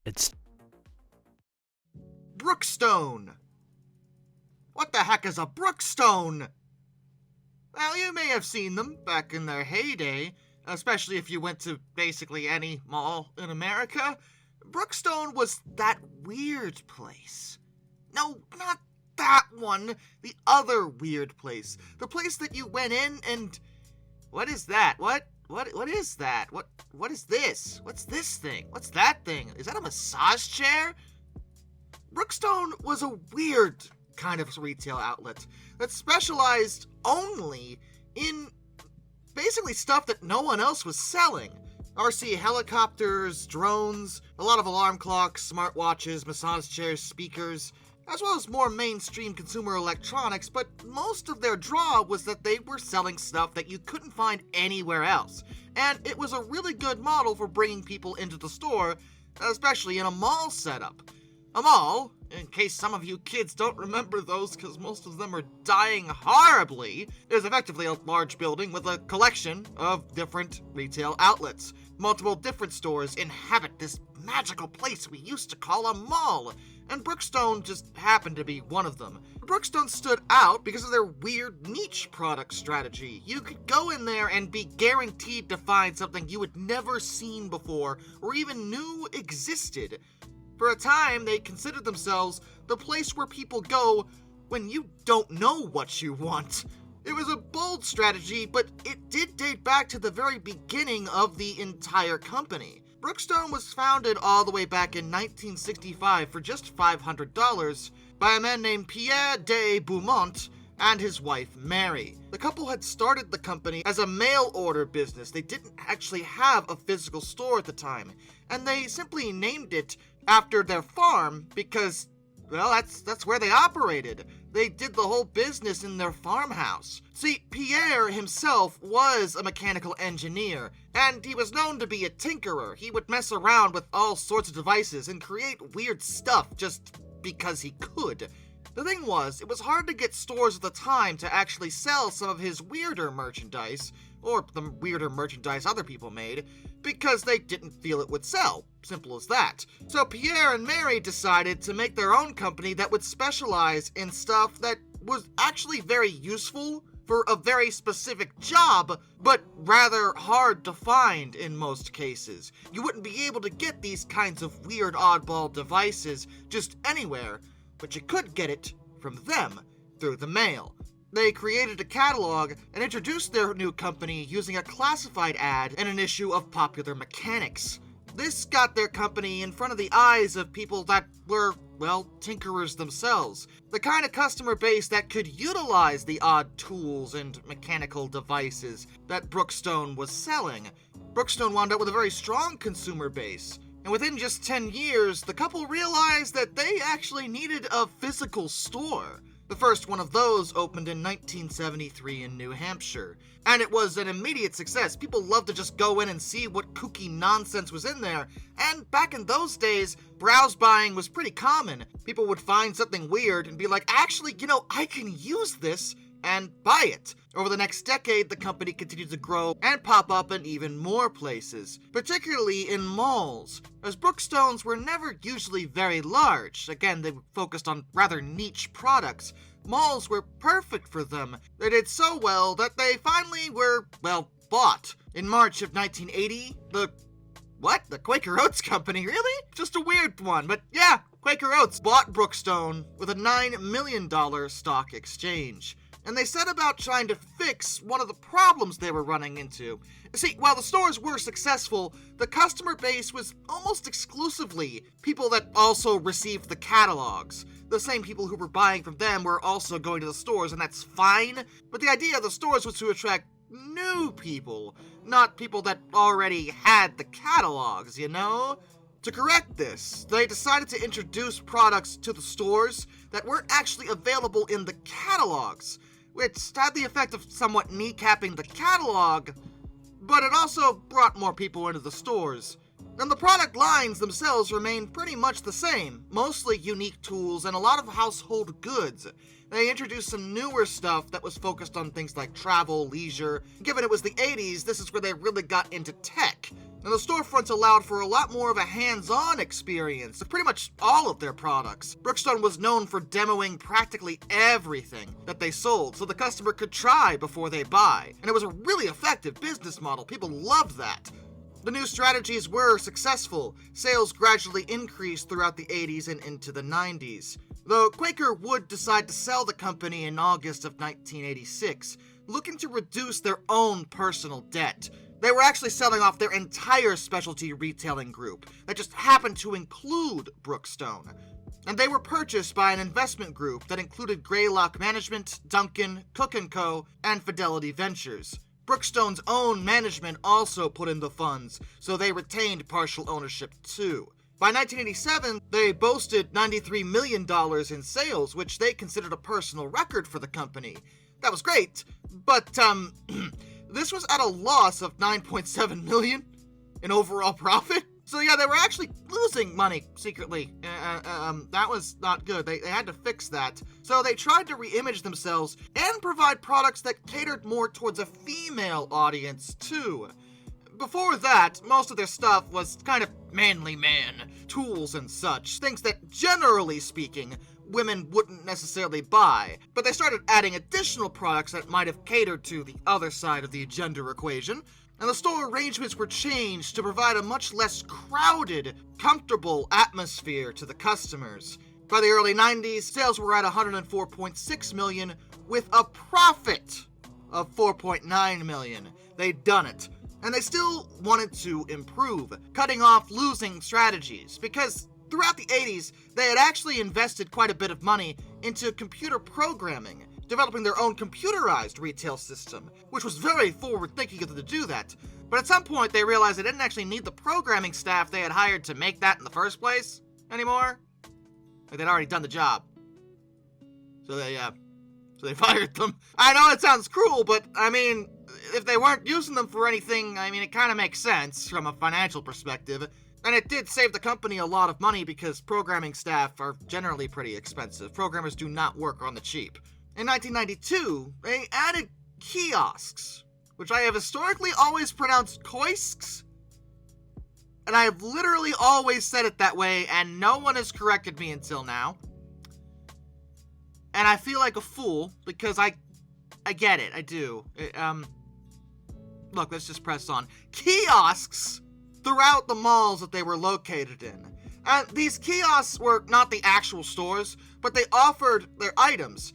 It's Brookstone. What the heck is a Brookstone? Well, you may have seen them back in their heyday, especially if you went to basically any mall in America. Brookstone was that weird place. No, not that one. The other weird place. The place that you went in and... What is that? What is that? What is this? What's this thing? What's that thing? Is that a massage chair? Brookstone was a weird kind of retail outlet that specialized only in basically stuff that no one else was selling. RC helicopters, drones, a lot of alarm clocks, smartwatches, massage chairs, speakers, as well as more mainstream consumer electronics, but most of their draw was that they were selling stuff that you couldn't find anywhere else. And it was a really good model for bringing people into the store, especially in a mall setup. A mall, in case some of you kids don't remember those because most of them are dying horribly, is effectively a large building with a collection of different retail outlets. Multiple different stores inhabit this magical place we used to call a mall, and Brookstone just happened to be one of them. Brookstone stood out because of their weird niche product strategy. You could go in there and be guaranteed to find something you had never seen before or even knew existed. For a time, they considered themselves the place where people go when you don't know what you want. It was a bold strategy, but it did date back to the very beginning of the entire company. Brookstone was founded all the way back in 1965 for just $500 by a man named Pierre de Beaumont and his wife Mary. The couple had started the company as a mail order business. They didn't actually have a physical store at the time, and they simply named it after their farm because, well, that's where they operated. They did the whole business in their farmhouse. See, Pierre himself was a mechanical engineer, and he was known to be a tinkerer. He would mess around with all sorts of devices and create weird stuff just because he could. The thing was, it was hard to get stores at the time to actually sell some of his weirder merchandise, or the weirder merchandise other people made, because they didn't feel it would sell. Simple as that. So Pierre and Mary decided to make their own company that would specialize in stuff that was actually very useful for a very specific job, but rather hard to find in most cases. You wouldn't be able to get these kinds of weird oddball devices just anywhere, but you could get it from them through the mail. They created a catalog and introduced their new company using a classified ad in an issue of Popular Mechanics. This got their company in front of the eyes of people that were, well, tinkerers themselves. The kind of customer base that could utilize the odd tools and mechanical devices that Brookstone was selling. Brookstone wound up with a very strong consumer base. And within just 10 years, the couple realized that they actually needed a physical store. The first one of those opened in 1973 in New Hampshire, and it was an immediate success. People loved to just go in and see what kooky nonsense was in there, and back in those days, browse buying was pretty common. People would find something weird and be like, actually, I can use this, and buy it. Over the next decade, the company continued to grow and pop up in even more places, particularly in malls, as Brookstones were never usually very large. Again, they focused on rather niche products. Malls were perfect for them. They did so well that they finally were, well, bought. In March of 1980, the Quaker Oats Company, really? Just a weird one, but yeah, Quaker Oats bought Brookstone with a $9 million stock exchange. And they set about trying to fix one of the problems they were running into. See, while the stores were successful, the customer base was almost exclusively people that also received the catalogs. The same people who were buying from them were also going to the stores, and that's fine, but the idea of the stores was to attract new people, not people that already had the catalogs, To correct this, they decided to introduce products to the stores that weren't actually available in the catalogs, which had the effect of somewhat kneecapping the catalog, but it also brought more people into the stores. And the product lines themselves remained pretty much the same, mostly unique tools and a lot of household goods. They introduced some newer stuff that was focused on things like travel, leisure. Given it was the 80s, this is where they really got into tech. And the storefronts allowed for a lot more of a hands-on experience of pretty much all of their products. Brookstone was known for demoing practically everything that they sold, so the customer could try before they buy. And it was a really effective business model. People loved that. The new strategies were successful. Sales gradually increased throughout the 80s and into the 90s. Though Quaker would decide to sell the company in August of 1986, looking to reduce their own personal debt. They were actually selling off their entire specialty retailing group that just happened to include Brookstone. And they were purchased by an investment group that included Greylock Management, Duncan, Cook & Co., and Fidelity Ventures. Brookstone's own management also put in the funds, so they retained partial ownership too. By 1987, they boasted $93 million in sales, which they considered a personal record for the company. That was great, but, this was at a loss of $9.7 million in overall profit. So yeah, they were actually losing money secretly. That was not good. They had to fix that. So they tried to re-image themselves and provide products that catered more towards a female audience too. Before that, most of their stuff was kind of manly man, tools and such, things that, generally speaking, women wouldn't necessarily buy, but they started adding additional products that might have catered to the other side of the gender equation, and the store arrangements were changed to provide a much less crowded, comfortable atmosphere to the customers. By the early 90s, sales were at $104.6 million, with a profit of $4.9 million. They'd done it. And they still wanted to improve, cutting off losing strategies, because throughout the 80s, they had actually invested quite a bit of money into computer programming, developing their own computerized retail system, which was very forward-thinking of them to do that. But at some point, they realized they didn't actually need the programming staff they had hired to make that in the first place anymore. Like, they'd already done the job. So they fired them. I know it sounds cruel, but, I mean, if they weren't using them for anything, I mean, it kind of makes sense from a financial perspective. And it did save the company a lot of money because programming staff are generally pretty expensive. Programmers do not work on the cheap. In 1992, they added kiosks, which I have historically always pronounced koisks. And I have literally always said it that way, and no one has corrected me until now. And I feel like a fool, because I get it, I do. Look, let's just press on. Kiosks throughout the malls that they were located in. And these kiosks were not the actual stores, but they offered their items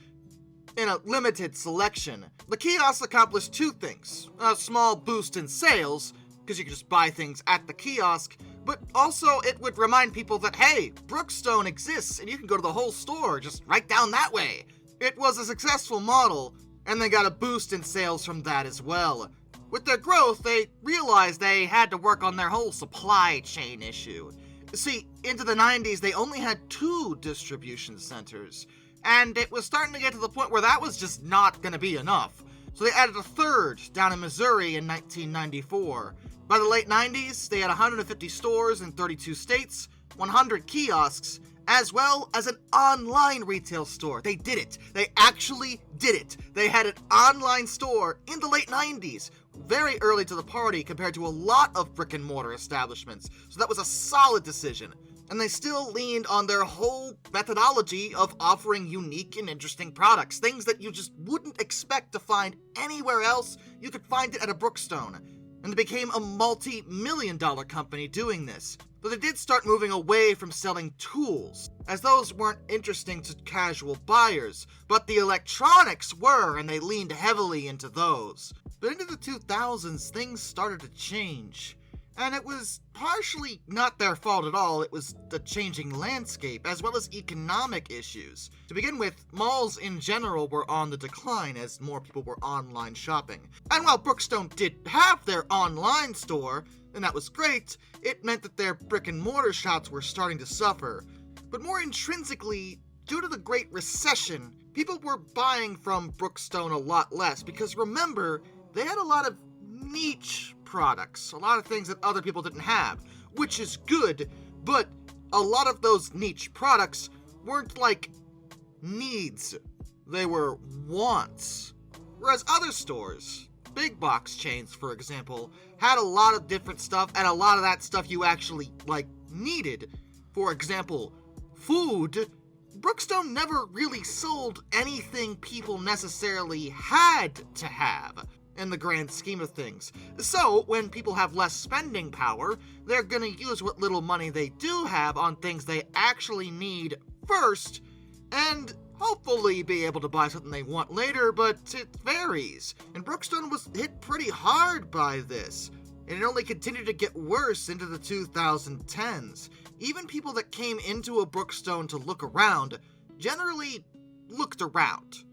in a limited selection. The kiosks accomplished two things. A small boost in sales, because you could just buy things at the kiosk, but also it would remind people that, hey, Brookstone exists, and you can go to the whole store just right down that way. It was a successful model, and they got a boost in sales from that as well. With their growth, they realized they had to work on their whole supply chain issue. See, into the 90s, they only had 2 distribution centers, and it was starting to get to the point where that was just not going to be enough. So they added a 3rd down in Missouri in 1994. By the late 90s, they had 150 stores in 32 states, 100 kiosks, as well as an online retail store. They did it. They actually did it. They had an online store in the late 90s, very early to the party compared to a lot of brick-and-mortar establishments. So that was a solid decision. And they still leaned on their whole methodology of offering unique and interesting products, things that you just wouldn't expect to find anywhere else. You could find it at a Brookstone. And they became a multi-million-dollar company doing this. But they did start moving away from selling tools, as those weren't interesting to casual buyers, but the electronics were, and they leaned heavily into those. But into the 2000s, things started to change. And it was partially not their fault at all, it was the changing landscape, as well as economic issues. To begin with, malls in general were on the decline as more people were online shopping. And while Brookstone did have their online store, and that was great, it meant that their brick-and-mortar shops were starting to suffer. But more intrinsically, due to the Great Recession, people were buying from Brookstone a lot less, because remember, they had a lot of niche products, a lot of things that other people didn't have, which is good, but a lot of those niche products weren't like needs, they were wants. Whereas other stores, big box chains for example, had a lot of different stuff, and a lot of that stuff you actually, needed. For example, food. Brookstone never really sold anything people necessarily had to have in the grand scheme of things. So, when people have less spending power, they're gonna use what little money they do have on things they actually need first, and hopefully be able to buy something they want later, but it varies. And Brookstone was hit pretty hard by this, and it only continued to get worse into the 2010s. Even people that came into a Brookstone to look around generally looked around.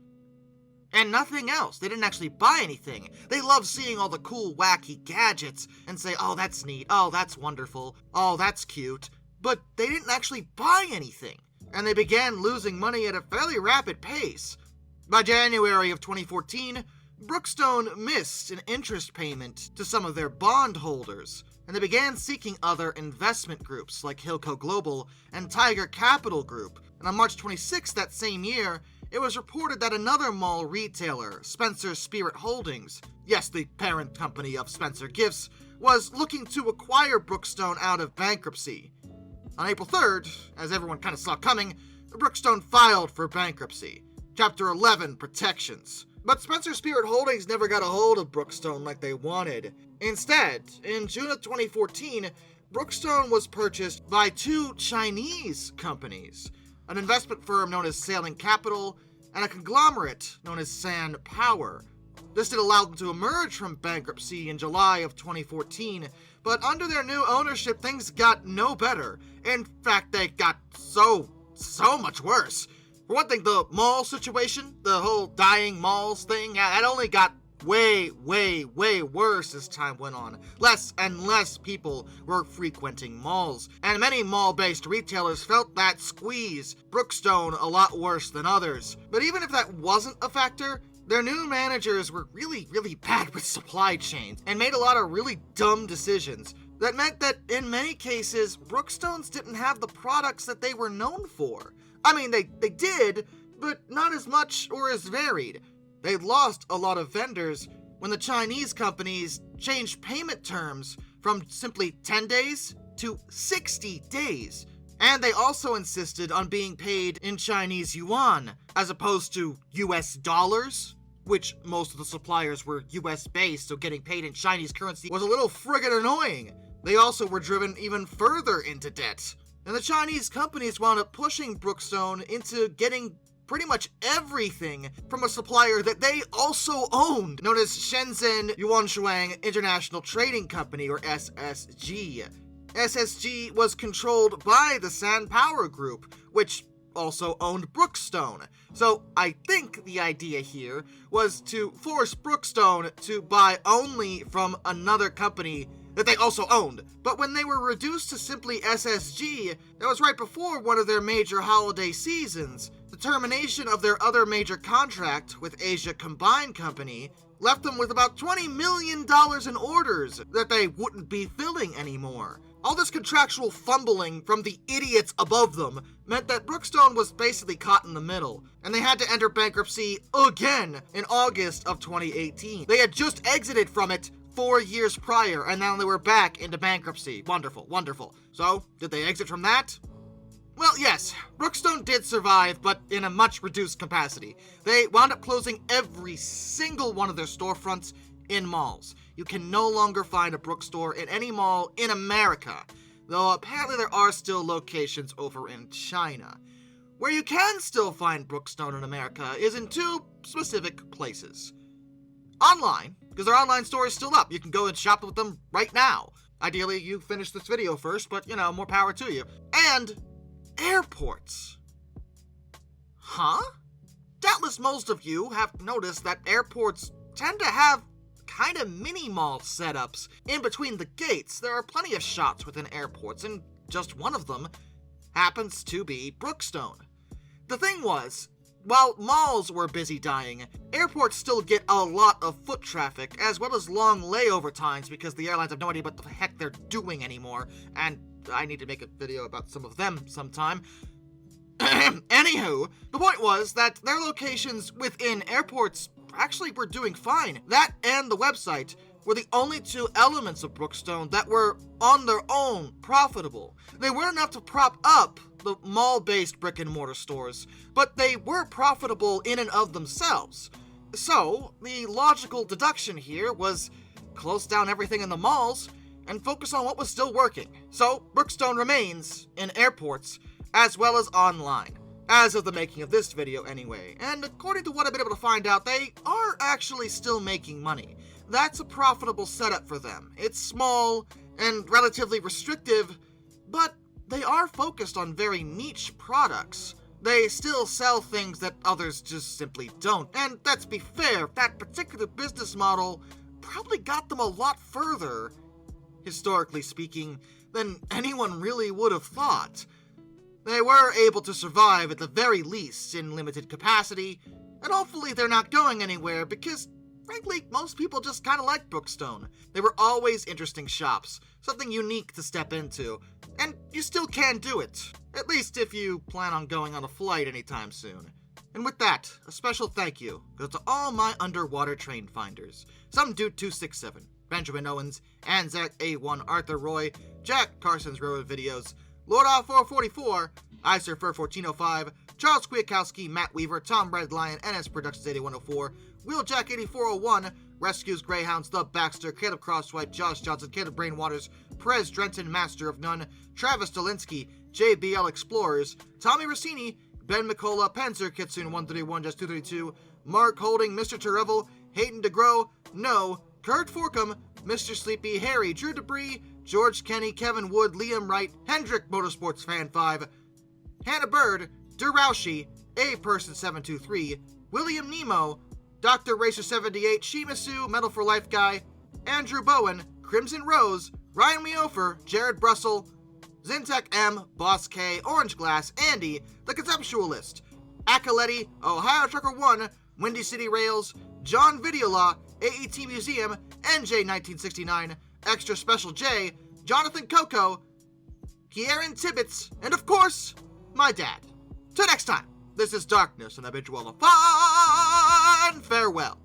And nothing else. They didn't actually buy anything. They loved seeing all the cool, wacky gadgets and say, oh, that's neat, oh, that's wonderful, oh, that's cute. But they didn't actually buy anything. And they began losing money at a fairly rapid pace. By January of 2014, Brookstone missed an interest payment to some of their bondholders, and they began seeking other investment groups like Hilco Global and Tiger Capital Group. And on March 26 that same year, it was reported that another mall retailer, Spencer Spirit Holdings, yes, the parent company of Spencer Gifts, was looking to acquire Brookstone out of bankruptcy. On April 3rd, as everyone kind of saw coming, Brookstone filed for bankruptcy. Chapter 11, Protections. But Spencer Spirit Holdings never got a hold of Brookstone like they wanted. Instead, in June of 2014, Brookstone was purchased by two Chinese companies, an investment firm known as Sailing Capital and a conglomerate known as San Power. This did allow them to emerge from bankruptcy in July of 2014, but under their new ownership, things got no better. In fact, they got so much worse. For one thing, the mall situation, the whole dying malls thing, that only got way worse as time went on. Less and less people were frequenting malls, and many mall-based retailers felt that squeeze Brookstone a lot worse than others. But even if that wasn't a factor, their new managers were really bad with supply chains and made a lot of really dumb decisions. That meant that in many cases, Brookstones didn't have the products that they were known for. I mean, they did, but not as much or as varied. They lost a lot of vendors when the Chinese companies changed payment terms from simply 10 days to 60 days. And they also insisted on being paid in Chinese yuan, as opposed to US dollars, which most of the suppliers were US based, so getting paid in Chinese currency was a little friggin' annoying. They also were driven even further into debt. And the Chinese companies wound up pushing Brookstone into getting pretty much everything from a supplier that they also owned, known as Shenzhen Yuanshuang International Trading Company, or SSG. SSG was controlled by the San Power Group, which also owned Brookstone. So I think the idea here was to force Brookstone to buy only from another company that they also owned. But when they were reduced to simply SSG, that was right before one of their major holiday seasons. The termination of their other major contract with Asia Combined Company left them with about $20 million in orders that they wouldn't be filling anymore. All this contractual fumbling from the idiots above them meant that Brookstone was basically caught in the middle, and they had to enter bankruptcy again in August of 2018. They had just exited from it 4 years prior, and now they were back into bankruptcy. Wonderful, wonderful. So, did they exit from that? Well, yes, Brookstone did survive, but in a much reduced capacity. They wound up closing every single one of their storefronts in malls. You can no longer find a Brookstore in any mall in America, though apparently there are still locations over in China. Where you can still find Brookstone in America is in two specific places. Online, because their online store is still up. You can go and shop with them right now. Ideally, you finish this video first, but, more power to you. And airports. Huh? Doubtless most of you have noticed that airports tend to have kind of mini-mall setups in between the gates. There are plenty of shops within airports, and just one of them happens to be Brookstone. The thing was, while malls were busy dying, airports still get a lot of foot traffic, as well as long layover times because the airlines have no idea what the heck they're doing anymore, and I need to make a video about some of them sometime. Anywho, the point was that their locations within airports actually were doing fine. That and the website were the only two elements of Brookstone that were, on their own, profitable. They weren't enough to prop up the mall-based brick-and-mortar stores, but they were profitable in and of themselves. So, the logical deduction here was close down everything in the malls and focus on what was still working. So, Brookstone remains in airports, as well as online. As of the making of this video anyway, and according to what I've been able to find out, they are actually still making money. That's a profitable setup for them. It's small and relatively restrictive, but they are focused on very niche products. They still sell things that others just simply don't, and let's be fair, that particular business model probably got them a lot further, historically speaking, than anyone really would have thought. They were able to survive at the very least in limited capacity, and hopefully they're not going anywhere because, frankly, most people just kind of like Brookstone. They were always interesting shops, something unique to step into, and you still can do it, at least if you plan on going on a flight anytime soon. And with that, a special thank you goes to all my underwater train finders. Some Dude 267, Benjamin Owens, Anzac A1, Arthur Roy, Jack Carson's Railroad Videos, Lord R 444, iSurfer 1405, Charles Kwiatkowski, Matt Weaver, Tom Red Lion, NS Productions 8104, Wheeljack 8401, Rescues Greyhounds, The Baxter, Caleb Crosswhite, Josh Johnson, Caleb Brainwaters, Perez Drenton, Master of None, Travis Dolinsky, JBL Explorers, Tommy Rossini, Ben McCullough, Panzer Kitsune 131, Just 232, Mark Holding, Mr. Terrevel, Hayden DeGrow, No, Kurt Forkham, Mr. Sleepy, Harry, Drew Debris, George Kenny, Kevin Wood, Liam Wright, Hendrick Motorsports Fan 5, Hannah Bird, Duraushi, A Person 723, William Nemo, Dr. Racer 78, Shimasu, Metal for Life Guy, Andrew Bowen, Crimson Rose, Ryan Meofer, Jared Brussel, Zintek M, Boss K, Orange Glass, Andy, The Conceptualist, Acoletti, Ohio Trucker 1, Windy City Rails, John Videolaw, AET Museum, NJ 1969, Extra Special J, Jonathan Coco, Kieran Tibbets, and of course, my dad. Till next time, this is Darkness, and I bid you all a fond farewell.